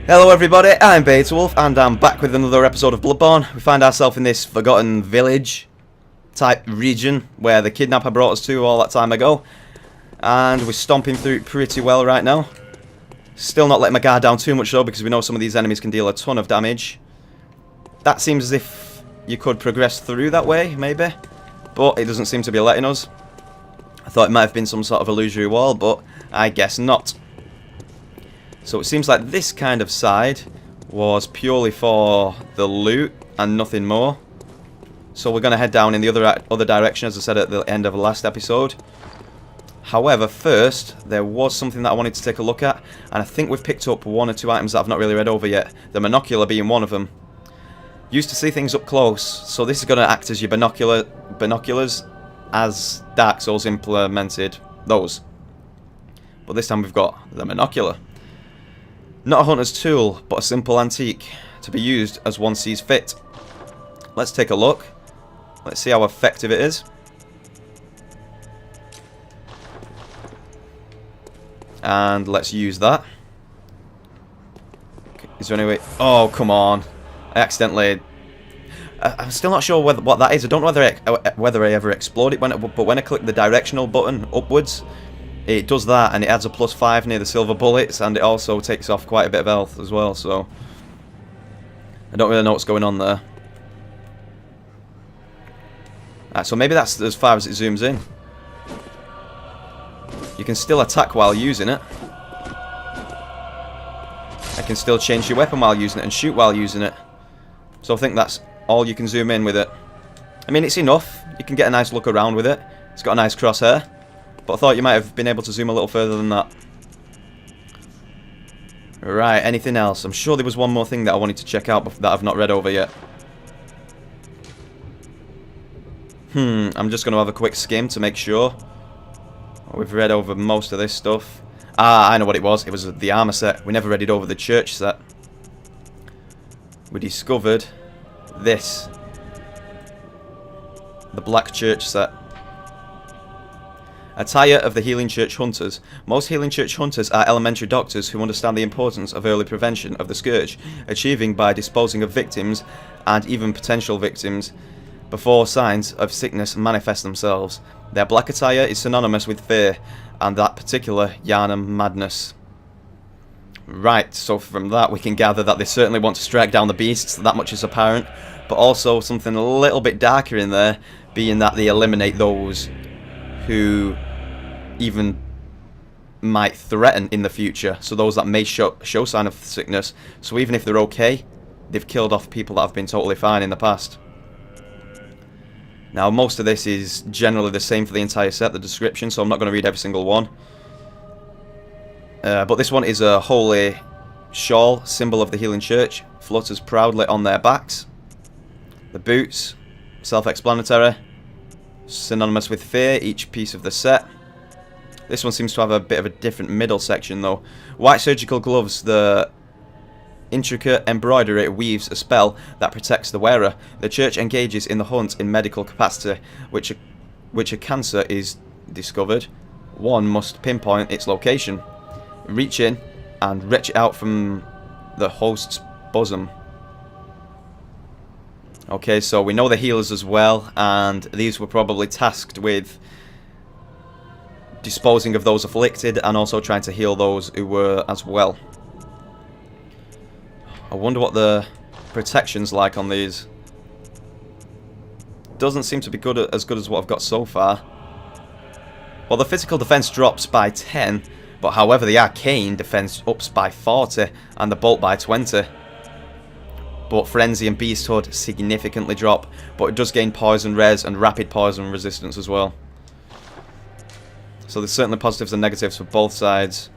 Hello everybody, I'm Beetwolf and I'm back with another episode of Bloodborne. We find ourselves in this forgotten village type region where the kidnapper brought us to all that time ago. And we're stomping through it pretty well right now. Still not letting my guard down too much though, because we know some of these enemies can deal a ton of damage. That seems as if you could progress through that way, maybe. But it doesn't seem to be letting us. I thought it might have been some sort of illusory wall, but I guess not. So it seems like this kind of side was purely for the loot and nothing more. So we're going to head down in the other direction, as I said at the end of the last episode. However, first, there was something that I wanted to take a look at, and I think we've picked up one or two items that I've not really read over yet. The monocular being one of them. Used to see things up close, so this is going to act as your binoculars, as Dark Souls implemented those. But this time we've got the monocular. Not a hunter's tool, but a simple antique, to be used as one sees fit. Let's take a look. Let's see how effective it is. And let's use that. Is there any way... Oh, come on. I accidentally... I'm still not sure what that is. I don't know whether I ever explored it, but when I click the directional button upwards, it does that, and it adds a +5 near the silver bullets, and it also takes off quite a bit of health as well, so... I don't really know what's going on there. Alright, so maybe that's as far as it zooms in. You can still attack while using it. I can still change your weapon while using it, and shoot while using it. So I think that's all you can zoom in with it. I mean, it's enough. You can get a nice look around with it. It's got a nice crosshair. But I thought you might have been able to zoom a little further than that. Right, anything else? I'm sure there was one more thing that I wanted to check out that I've not read over yet. I'm just going to have a quick skim to make sure. We've read over most of this stuff. Ah, I know what it was. It was the armor set. We never read it over the church set. We discovered this. The Black Church set. Attire of the Healing Church Hunters. Most Healing Church Hunters are elementary doctors who understand the importance of early prevention of the scourge, achieving by disposing of victims and even potential victims before signs of sickness manifest themselves. Their black attire is synonymous with fear and that particular Yharnam madness. Right, so from that we can gather that they certainly want to strike down the beasts, that much is apparent, but also something a little bit darker in there, being that they eliminate those who even might threaten in the future, so those that may show sign of sickness. So even if they're okay, they've killed off people that have been totally fine in the past. Now most of this is generally the same for the entire set, the description, so I'm not going to read every single one. But this one is a holy shawl, symbol of the Healing Church, flutters proudly on their backs. The boots, self-explanatory, synonymous with fear, each piece of the set. This one seems to have a bit of a different middle section though. White surgical gloves, the intricate embroidery weaves a spell that protects the wearer. The church engages in the hunt in medical capacity, which a cancer is discovered. One must pinpoint its location, reach in and wrench it out from the host's bosom. Okay, so we know the healers as well, and these were probably tasked with disposing of those afflicted and also trying to heal those who were as well. I wonder what the protection's like on these. Doesn't seem to be as good as what I've got so far. Well, the physical defense drops by 10, but however the arcane defense ups by 40 and the bolt by 20. But Frenzy and Beasthood significantly drop, but it does gain poison res and rapid poison resistance as well. So there's certainly positives and negatives for both sides.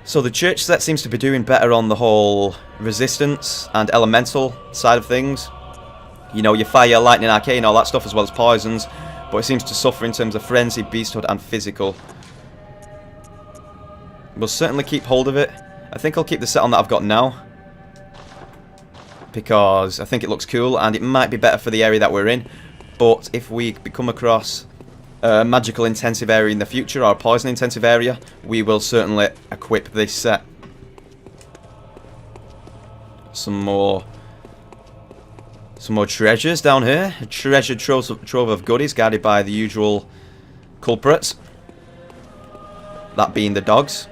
So the church set seems to be doing better on the whole resistance and elemental side of things. You know, your fire, lightning, arcane, all that stuff, as well as poisons, but it seems to suffer in terms of Frenzy, Beasthood and physical. We'll certainly keep hold of it. I think I'll keep the set on that I've got now, because I think it looks cool and it might be better for the area that we're in. But if we come across a magical intensive area in the future, or a poison intensive area, we will certainly equip this set. Some more treasures down here. A treasure trove of goodies guarded by the usual culprits. That being the dogs.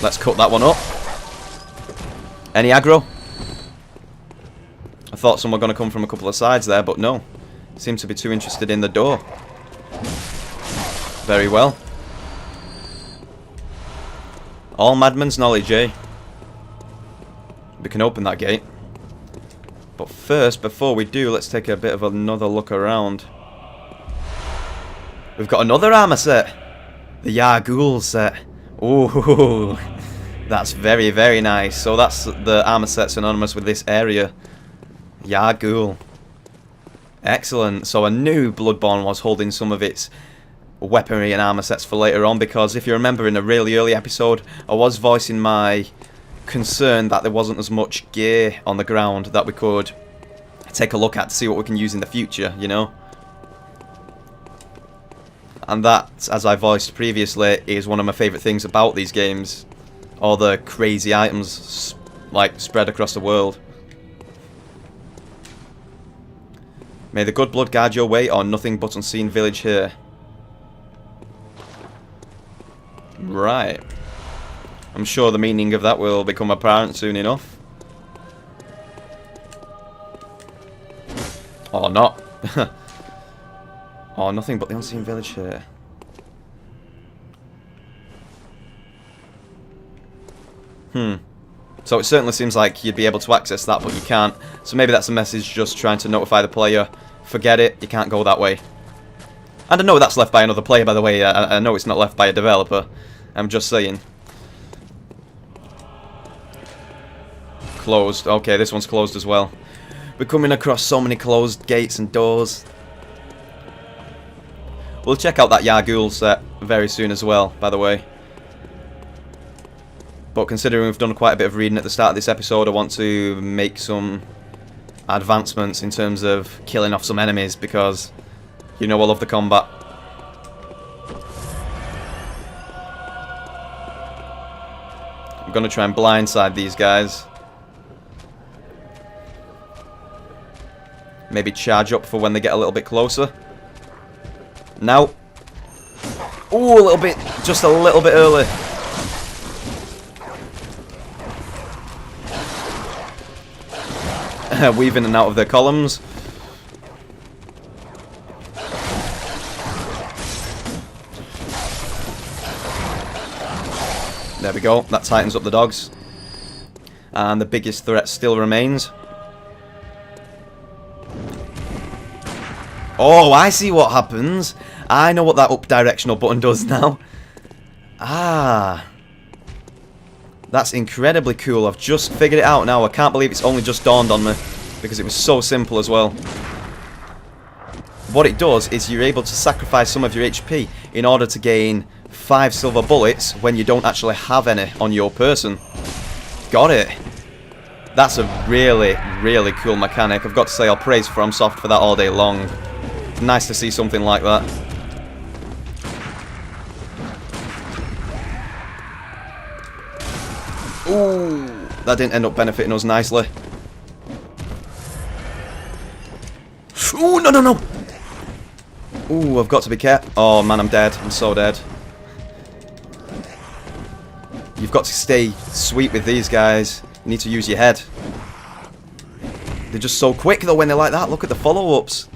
Let's cut that one up. Any aggro? I thought some were going to come from a couple of sides there, but no. Seem to be too interested in the door. Very well. All madman's knowledge, eh? We can open that gate. But first, before we do, let's take a bit of another look around. We've got another armor set. The Yargul set. Ooh, that's very, very nice. So that's the armor set synonymous with this area. Yargul. Excellent. So I knew Bloodborne was holding some of its weaponry and armor sets for later on, because if you remember in a really early episode, I was voicing my concern that there wasn't as much gear on the ground that we could take a look at to see what we can use in the future, you know? And that, as I voiced previously, is one of my favourite things about these games. All the crazy items, like, spread across the world. May the good blood guard your way, or nothing but unseen village here. Right. I'm sure the meaning of that will become apparent soon enough. Or not. Or nothing but the unseen village here. So it certainly seems like you'd be able to access that, but you can't. So maybe that's a message just trying to notify the player. Forget it, you can't go that way. And I know that's left by another player, by the way. I know it's not left by a developer. I'm just saying. Closed. Okay, this one's closed as well. We're coming across so many closed gates and doors. We'll check out that Yargul set very soon as well, by the way. But considering we've done quite a bit of reading at the start of this episode, I want to make some advancements in terms of killing off some enemies, because you know I love the combat. I'm going to try and blindside these guys. Maybe charge up for when they get a little bit closer. Now. Ooh, a little bit, just a little bit early. Weave in and out of their columns. There we go, that tightens up the dogs. And the biggest threat still remains. Oh, I see what happens. I know what that up directional button does now. Ah. That's incredibly cool. I've just figured it out now. I can't believe it's only just dawned on me, because it was so simple as well. What it does is you're able to sacrifice some of your HP in order to gain 5 silver bullets when you don't actually have any on your person. Got it. That's a really, really cool mechanic. I've got to say, I'll praise FromSoft for that all day long. Nice to see something like that. Ooh, that didn't end up benefiting us nicely. Ooh, no, no, no! Ooh, I've got to be careful. Oh man, I'm dead. I'm so dead. You've got to stay sweet with these guys. You need to use your head. They're just so quick though when they're like that. Look at the follow-ups.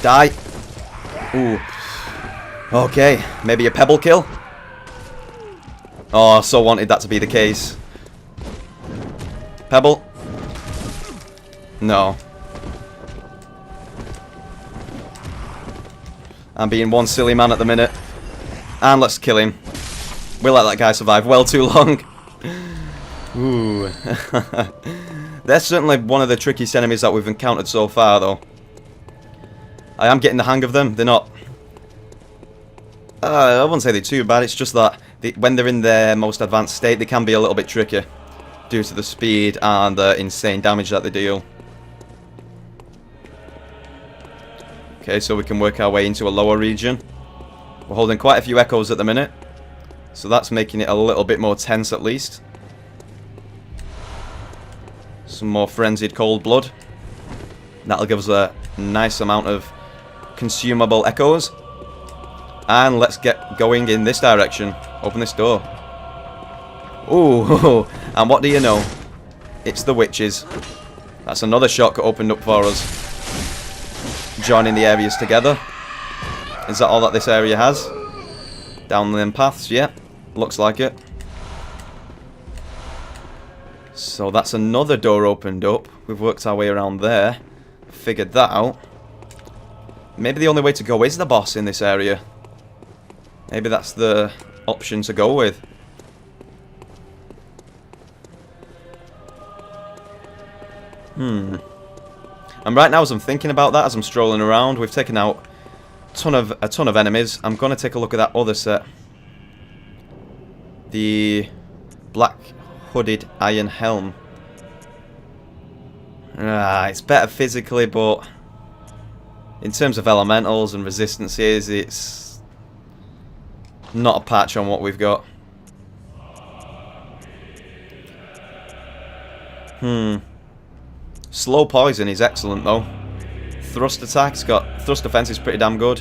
Die. Ooh. Okay, maybe a pebble kill? Oh, so wanted that to be the case. Pebble? No. I'm being one silly man at the minute. And let's kill him. We'll let that guy survive well too long. Ooh. They're certainly one of the trickiest enemies that we've encountered so far, though. I am getting the hang of them. They're not... I wouldn't say they're too bad. It's just that when they're in their most advanced state, they can be a little bit tricky due to the speed and the insane damage that they deal. Okay, so we can work our way into a lower region. We're holding quite a few echoes at the minute, so that's making it a little bit more tense at least. Some more frenzied cold blood. That'll give us a nice amount of consumable echoes. And let's get going in this direction. Open this door. Ooh, and what do you know? It's the witches. That's another shortcut opened up for us. Joining the areas together. Is that all that this area has? Down them paths, yeah. Looks like it. So that's another door opened up. We've worked our way around there. Figured that out. Maybe the only way to go is the boss in this area. Maybe that's the option to go with. And right now, as I'm thinking about that, as I'm strolling around, we've taken out a ton of enemies. I'm going to take a look at that other set. The black hooded iron helm. It's better physically, but in terms of elementals and resistances, it's not a patch on what we've got. Slow poison is excellent though. Thrust attack's got thrust defense is pretty damn good.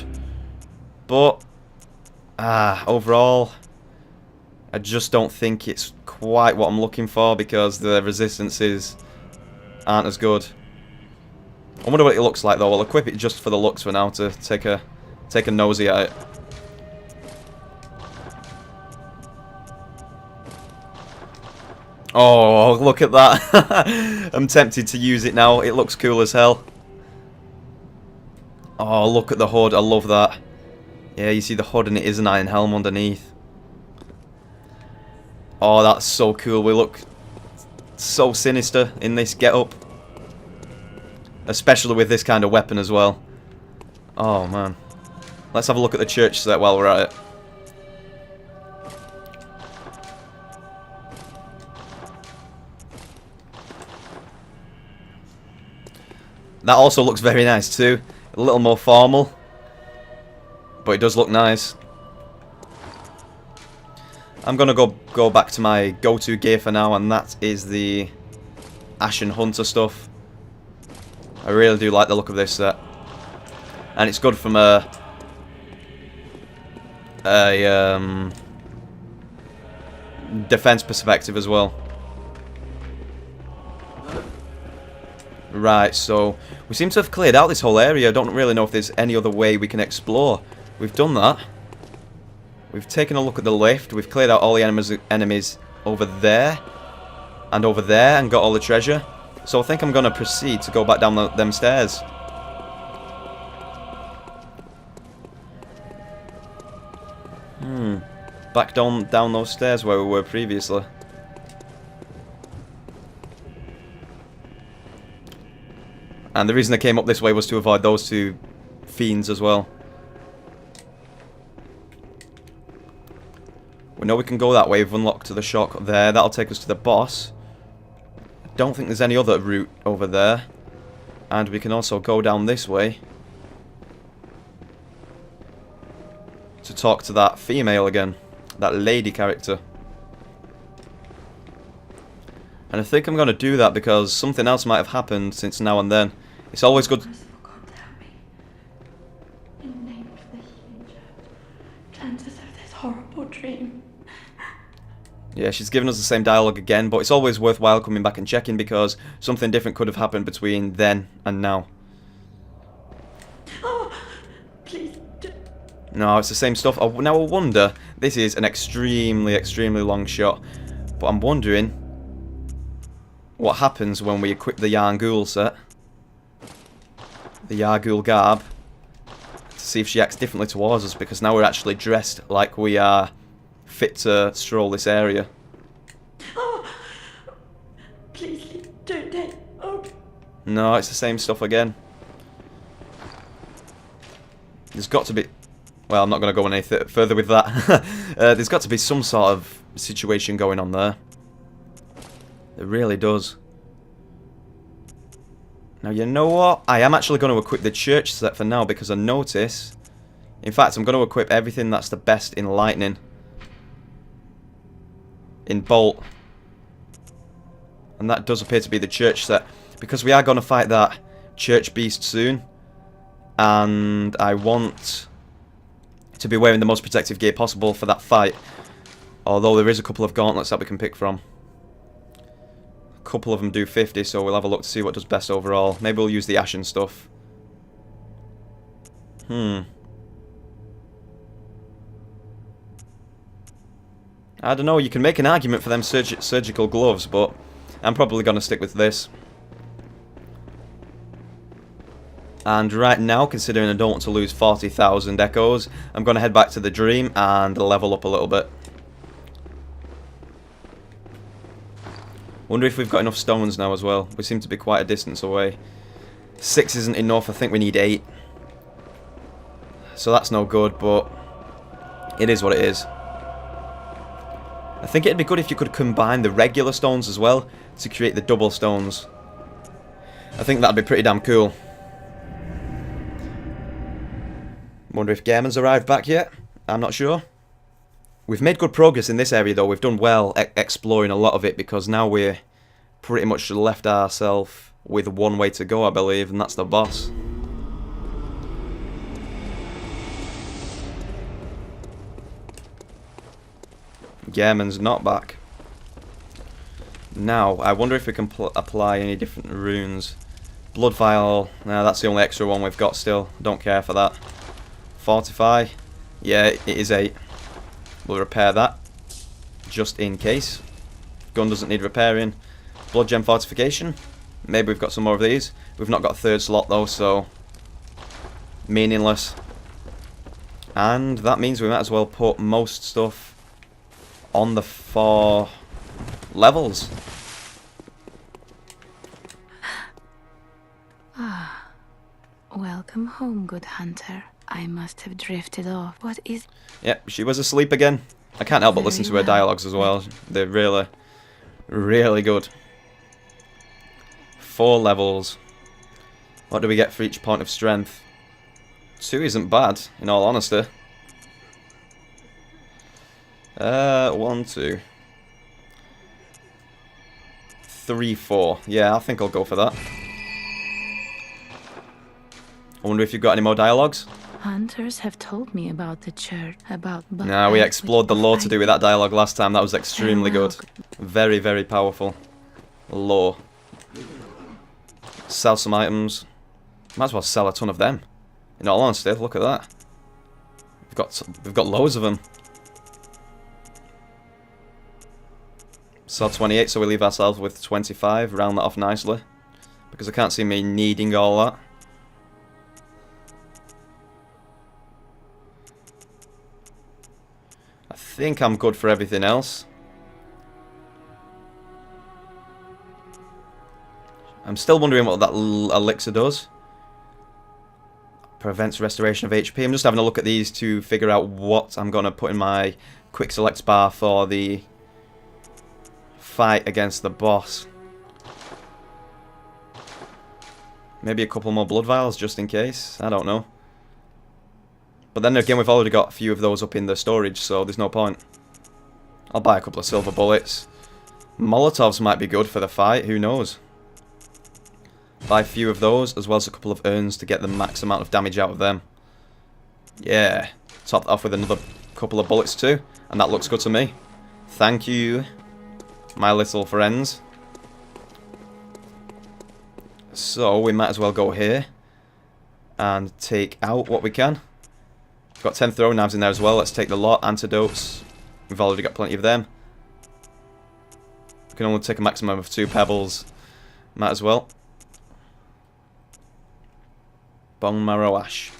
But overall, I just don't think it's quite what I'm looking for because the resistances aren't as good. I wonder what it looks like though. I'll equip it just for the looks for now to take a nosy at it. Oh, look at that. I'm tempted to use it now. It looks cool as hell. Oh, look at the hood. I love that. Yeah, you see the hood and it is an iron helm underneath. Oh, that's so cool. We look so sinister in this get-up. Especially with this kind of weapon as well. Oh, man. Let's have a look at the church set while we're at it. That also looks very nice too. A little more formal. But it does look nice. I'm going to go back to my go-to gear for now, and that is the Ashen Hunter stuff. I really do like the look of this set. And it's good from a defense perspective as well. Right, so we seem to have cleared out this whole area. I don't really know if there's any other way we can explore. We've done that. We've taken a look at the lift. We've cleared out all the enemies over there and over there and got all the treasure. So I think I'm going to proceed to go back down them stairs. Back down those stairs where we were previously. And the reason I came up this way was to avoid those two fiends as well. We know we can go that way. We've unlocked the shortcut there. That'll take us to the boss. I don't think there's any other route over there. And we can also go down this way to talk to that female again. That lady character. And I think I'm going to do that because something else might have happened since now and then. It's always good. In the name of the healing church, cleanse us of this horrible dream. Yeah, she's given us the same dialogue again, but it's always worthwhile coming back and checking because something different could have happened between then and now. Oh, please. No, it's the same stuff. Now I wonder, this is an extremely, extremely long shot, but I'm wondering what happens when we equip the Yarngul set. The Yarngul garb. To see if she acts differently towards us, because now we're actually dressed like we are fit to stroll this area. Oh, please, don't take. Oh. No, it's the same stuff again. There's got to be... Well, I'm not going to go any further with that. There's got to be some sort of situation going on there. It really does. Now, you know what? I am actually going to equip the church set for now because I notice... In fact, I'm going to equip everything that's the best in lightning. In bolt. And that does appear to be the church set. Because we are going to fight that church beast soon. And I want to be wearing the most protective gear possible for that fight. Although there is a couple of gauntlets that we can pick from. A couple of them do 50, so we'll have a look to see what does best overall. Maybe we'll use the ashen stuff. I don't know, you can make an argument for them surgical gloves, but I'm probably going to stick with this. And right now, considering I don't want to lose 40,000 echoes, I'm going to head back to the dream and level up a little bit. Wonder if we've got enough stones now as well. We seem to be quite a distance away. 6 isn't enough, I think we need 8. So that's no good, but it is what it is. I think it'd be good if you could combine the regular stones as well to create the double stones. I think that'd be pretty damn cool. Wonder if Gehrman's arrived back yet? I'm not sure. We've made good progress in this area though. We've done well exploring a lot of it because now we're pretty much left ourselves with one way to go, I believe, and that's the boss. Gehrman's not back. Now, I wonder if we can apply any different runes. Blood vial, nah, that's the only extra one we've got still. Don't care for that. Fortify, yeah, it is 8. We'll repair that, just in case. Gun doesn't need repairing. Blood gem fortification, maybe we've got some more of these. We've not got a 3rd slot though, so meaningless. And that means we might as well put most stuff on the 4 levels. Ah, welcome home, good hunter. I must have drifted off. What is... Yep, she was asleep again. I can't help but listen to her dialogues as well. They're really, really good. 4 levels. What do we get for each point of strength? 2 isn't bad, in all honesty. 1, 2, 3, 4. Yeah, I think I'll go for that. I wonder if you've got any more dialogues? Hunters have told me about the church, about... Nah, we explored the lore to do with that dialogue last time. That was extremely good. Very, very powerful. Lore. Sell some items. Might as well sell a ton of them. In all honesty, look at that. We've got loads of them. Sell 28, so we leave ourselves with 25. Round that off nicely. Because I can't see me needing all that. I think I'm good for everything else. I'm still wondering what that elixir does. Prevents restoration of HP. I'm just having a look at these to figure out what I'm going to put in my quick select bar for the fight against the boss. Maybe a couple more blood vials just in case. I don't know. But then again, we've already got a few of those up in the storage, so there's no point. I'll buy a couple of silver bullets. Molotovs might be good for the fight, who knows. Buy a few of those, as well as a couple of urns to get the max amount of damage out of them. Yeah, top that off with another couple of bullets too, and that looks good to me. Thank you, my little friends. So, we might as well go here and take out what we can. Got 10 throwing knives in there as well. Let's take the lot. Antidotes. We've already got plenty of them. We can only take a maximum of 2 pebbles. Might as well. Bone marrow ash.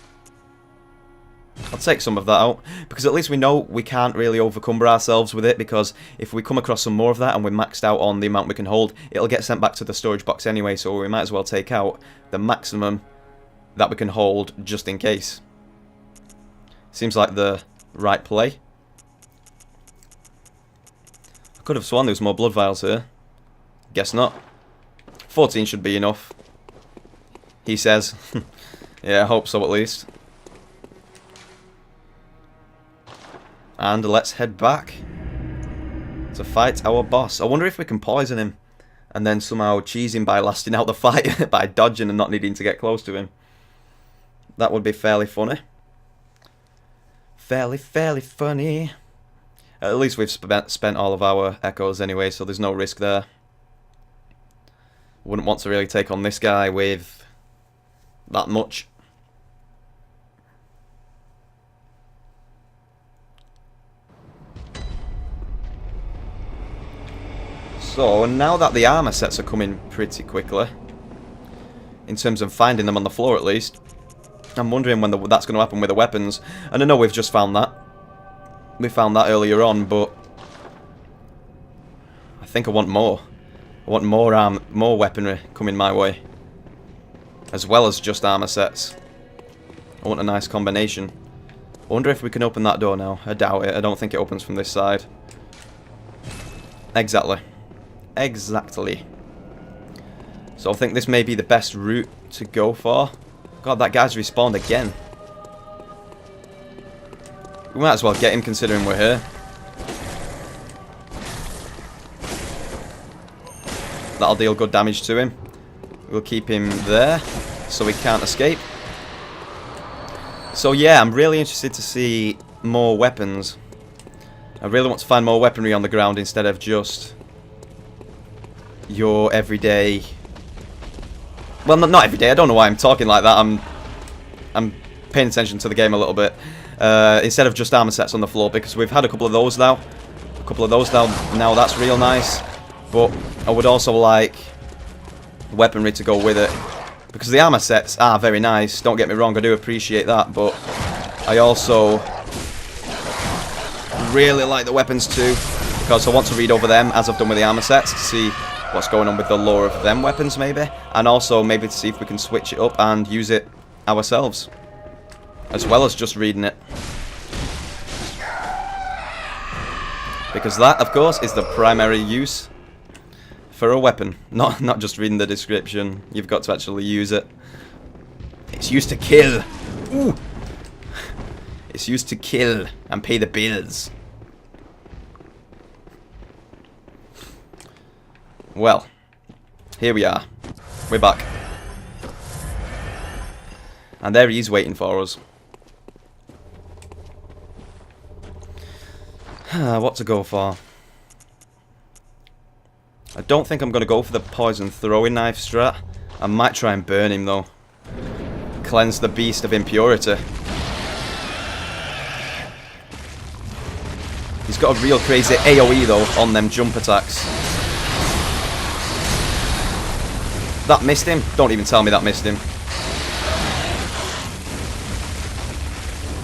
I'll take some of that out, because at least we know we can't really overcumber ourselves with it, because if we come across some more of that and we're maxed out on the amount we can hold, it'll get sent back to the storage box anyway, so we might as well take out the maximum that we can hold just in case. Seems like the right play. I could have sworn there was more blood vials here. Guess not. 14 should be enough. he says. Yeah, I hope so at least. And let's head back to fight our boss. I wonder if we can poison him and then somehow cheese him by lasting out the fight by dodging and not needing to get close to him. That would be fairly funny. Fairly funny. At least we've spent all of our echoes anyway, so there's no risk there. Wouldn't want to really take on this guy with that much. So, now that the armor sets are coming pretty quickly, in terms of finding them on the floor at least, I'm wondering when that's going to happen with the weapons. And I know we've just found that. We found that earlier on, but I think I want more. I want more weaponry coming my way, as well as just armor sets. I want a nice combination. I wonder if we can open that door now. I doubt it. I don't think it opens from this side. Exactly. Exactly. So I think this may be the best route to go for. God, that guy's respawned again. We might as well get him considering we're here. That'll deal good damage to him. We'll keep him there so he can't escape. So yeah, I'm really interested to see more weapons. I really want to find more weaponry on the ground instead of just your everyday... Well, not everyday. I don't know why I'm talking like that. I'm paying attention to the game a little bit. Instead of just armor sets on the floor, because we've had a couple of those now. Now that's real nice. But I would also like weaponry to go with it, because the armor sets are very nice. Don't get me wrong, I do appreciate that, but I also really like the weapons too, because I want to read over them as I've done with the armor sets to see what's going on with the lore of them weapons maybe, and also maybe to see if we can switch it up and use it ourselves, as well as just reading it. Because that, of course, is the primary use for a weapon. Not just reading the description. You've got to actually use it. It's used to kill. Ooh. It's used to kill and pay the bills. Well, here we are. We're back. And there he is waiting for us. What to go for? I don't think I'm going to go for the poison throwing knife strat. I might try and burn him though. Cleanse the beast of impurity. He's got a real crazy AoE though on them jump attacks. That missed him? Don't even tell me that missed him.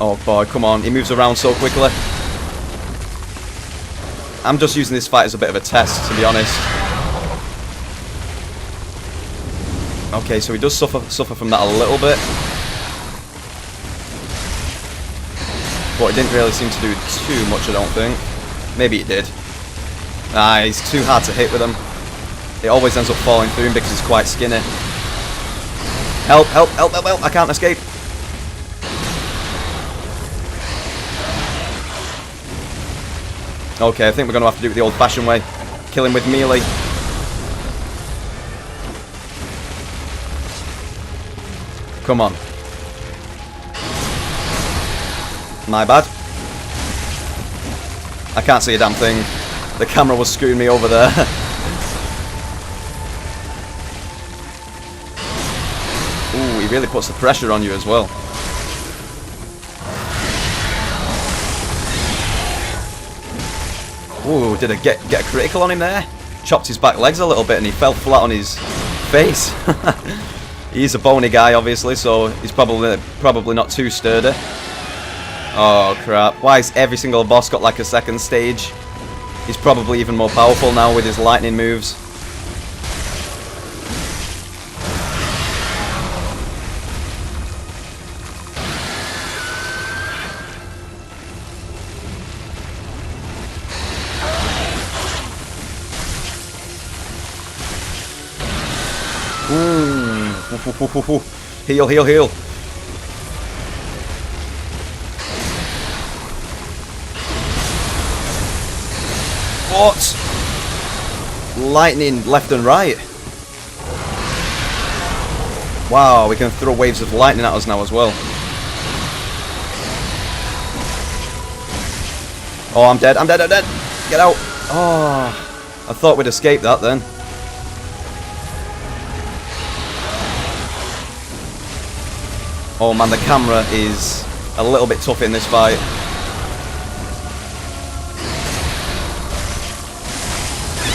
Oh boy, come on. He moves around so quickly. I'm just using this fight as a bit of a test, to be honest. Okay, so he does suffer from that a little bit. But it didn't really seem to do too much, I don't think. Maybe it did. Nah, he's too hard to hit with him. It always ends up falling through him because he's quite skinny. Help, help, help, help, help. I can't escape. Okay, I think we're going to have to do it the old-fashioned way. Kill him with melee. Come on. My bad. I can't see a damn thing. The camera was screwing me over there. Ooh, he really puts the pressure on you as well. Ooh, did I get a critical on him there? Chopped his back legs a little bit and he fell flat on his face. He's a bony guy, obviously, so he's probably not too sturdy. Oh, crap. Why has every single boss got like a second stage? He's probably even more powerful now with his lightning moves. Heal, heal, heal. What? Lightning left and right. Wow, we can throw waves of lightning at us now as well. Oh, I'm dead, I'm dead, I'm dead. Get out. Oh, I thought we'd escape that then. Oh man, the camera is a little bit tough in this fight.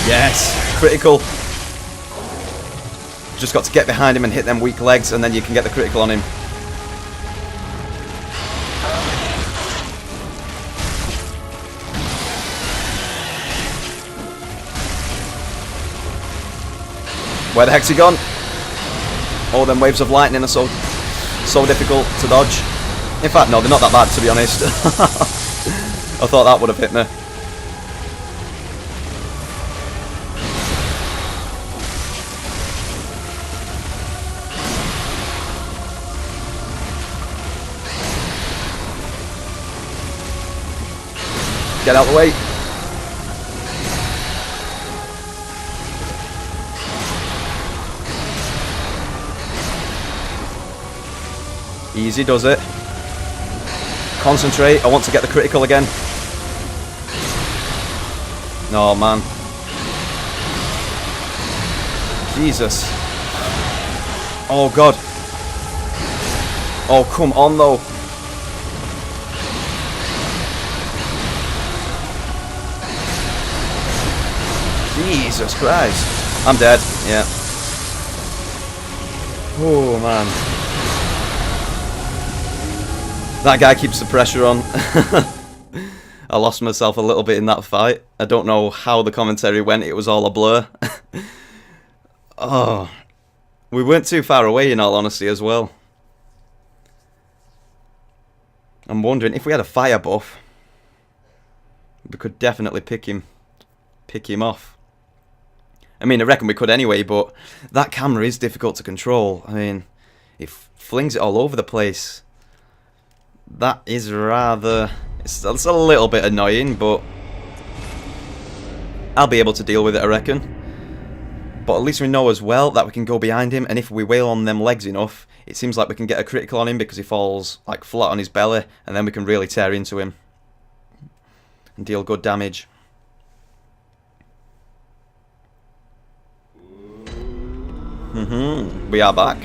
Yes, critical. Just got to get behind him and hit them weak legs, and then you can get the critical on him. Where the heck's he gone? Oh, them waves of lightning are so difficult to dodge. In fact, no, they're not that bad, to be honest. I thought that would have hit me. Get out of the way. Easy does it. Concentrate. I want to get the critical again. Oh man. Jesus. Oh god. Oh come on though. Jesus Christ. I'm dead. Yeah. Oh man. That guy keeps the pressure on. I lost myself a little bit in that fight. I don't know how the commentary went. It was all a blur. Oh. We weren't too far away in all honesty as well. I'm wondering if we had a fire buff, we could definitely pick him off. I mean, I reckon we could anyway, but that camera is difficult to control. I mean, it flings it all over the place. That is rather... It's a little bit annoying, but I'll be able to deal with it, I reckon. But at least we know as well that we can go behind him, and if we wail on them legs enough, it seems like we can get a critical on him because he falls like flat on his belly, and then we can really tear into him and deal good damage. We are back.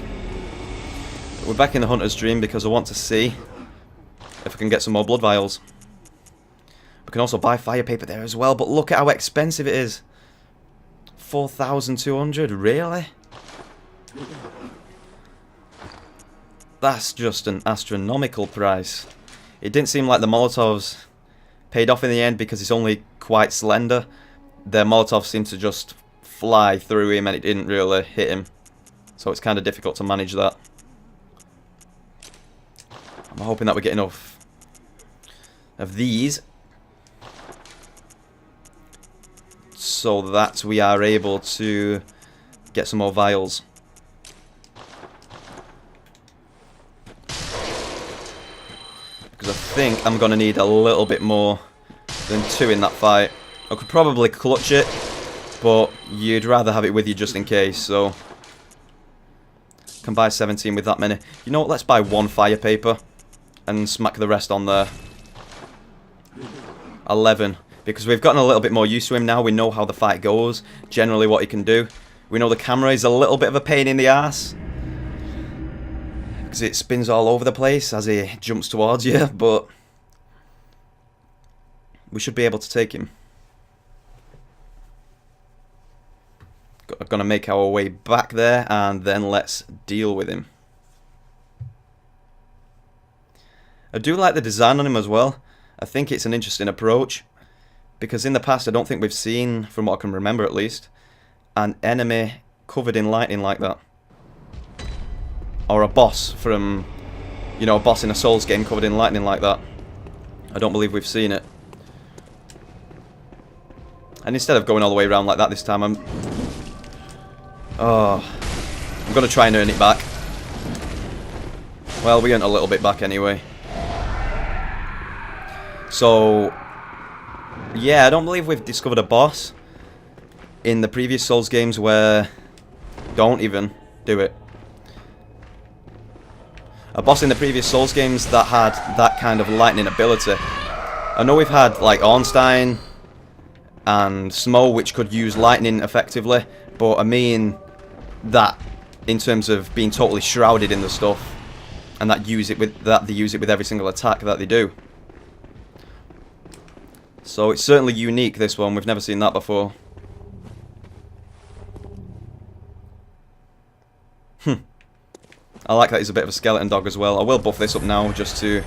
We're back in the Hunter's Dream because I want to see if I can get some more blood vials. We can also buy fire paper there as well, but look at how expensive it is. 4,200, really? That's just an astronomical price. It didn't seem like the Molotovs paid off in the end because it's only quite slender. Their Molotov seemed to just fly through him and it didn't really hit him. So it's kind of difficult to manage that. I'm hoping that we get enough of these so that we are able to get some more vials. Because I think I'm going to need a little bit more than 2 in that fight. I could probably clutch it, but you'd rather have it with you just in case, so can buy 17 with that many. You know what, let's buy 1 fire paper and smack the rest on there. 11, because we've gotten a little bit more used to him now. We know how the fight goes, generally what he can do. We know the camera is a little bit of a pain in the ass because it spins all over the place as he jumps towards you, but we should be able to take him. Gonna make our way back there and then let's deal with him. I do like the design on him as well. I think it's an interesting approach because in the past I don't think we've seen, from what I can remember at least, an enemy covered in lightning like that. Or a boss from, you know, a boss in a Souls game covered in lightning like that. I don't believe we've seen it. And instead of going all the way around like that this time, I'm going to try and earn it back. Well, we earned a little bit back anyway. So, yeah, I don't believe we've discovered a boss in the previous Souls games where... Don't even do it. A boss in the previous Souls games that had that kind of lightning ability. I know we've had, like, Ornstein and Smo, which could use lightning effectively, but I mean that in terms of being totally shrouded in the stuff, and that they use it with every single attack that they do. So it's certainly unique, this one. We've never seen that before. I like that he's a bit of a skeleton dog as well. I will buff this up now just to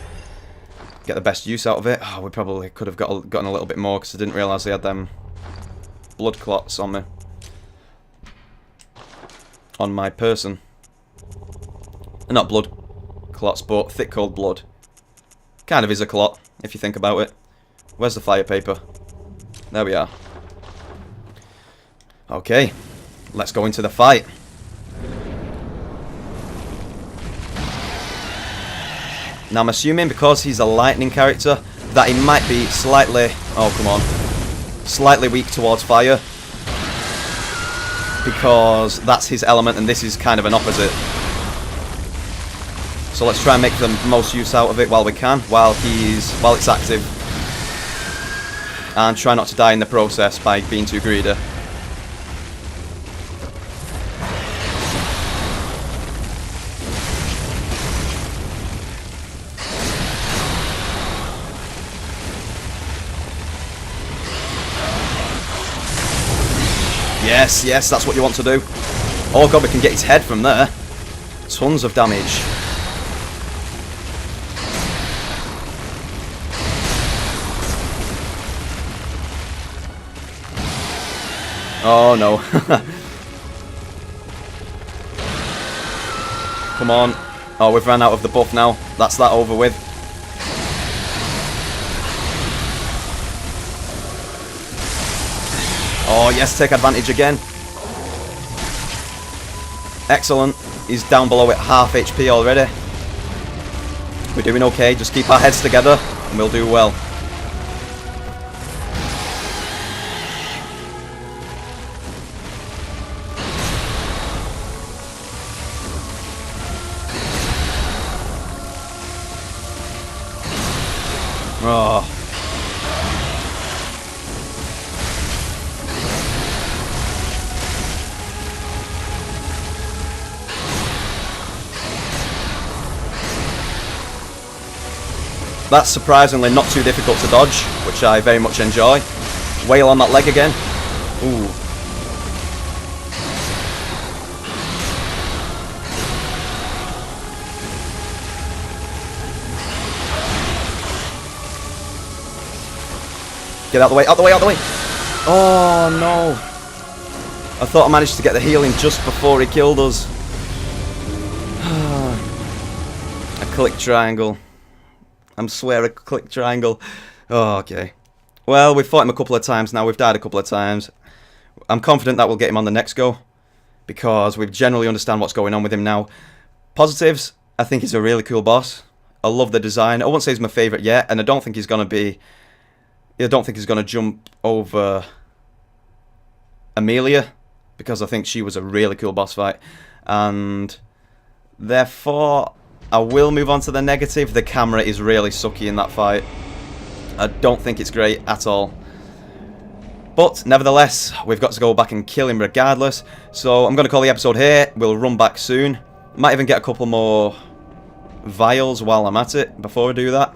get the best use out of it. Oh, we probably could have gotten a little bit more because I didn't realise they had them blood clots on me. On my person. Not blood clots, but thick cold blood. Kind of is a clot, if you think about it. Where's the fire paper? There we are. Okay, let's go into the fight. Now I'm assuming because he's a lightning character that he might be slightly, oh come on, slightly weak towards fire. Because that's his element and this is kind of an opposite. So let's try and make the most use out of it while we can, while it's active. And try not to die in the process by being too greedy. Yes, yes, that's what you want to do. Oh god, we can get his head from there. Tons of damage. Oh no. Come on. Oh, we've ran out of the buff now. That's that over with. Oh yes, take advantage again. Excellent. He's down below at half HP already. We're doing okay. Just keep our heads together and we'll do well. Oh. That's surprisingly not too difficult to dodge, which I very much enjoy. Wail on that leg again. Ooh. Get out the way, out the way, out the way! Oh no! I thought I managed to get the healing just before he killed us. A click triangle. I swear a click triangle. Oh, okay. Well, we've fought him a couple of times now. We've died a couple of times. I'm confident that we'll get him on the next go. Because we generally understand what's going on with him now. Positives, I think he's a really cool boss. I love the design. I won't say he's my favourite yet. And I don't think he's going to be... I don't think he's going to jump over Amelia. Because I think she was a really cool boss fight. And therefore... I will move on to the negative. The camera is really sucky in that fight. I don't think it's great at all. But nevertheless, we've got to go back and kill him regardless. So I'm going to call the episode here. We'll run back soon. Might even get a couple more vials while I'm at it before I do that.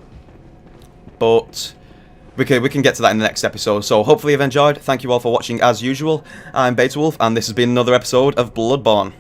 But we can get to that in the next episode. So hopefully you've enjoyed. Thank you all for watching as usual. I'm Beta Wolf and this has been another episode of Bloodborne.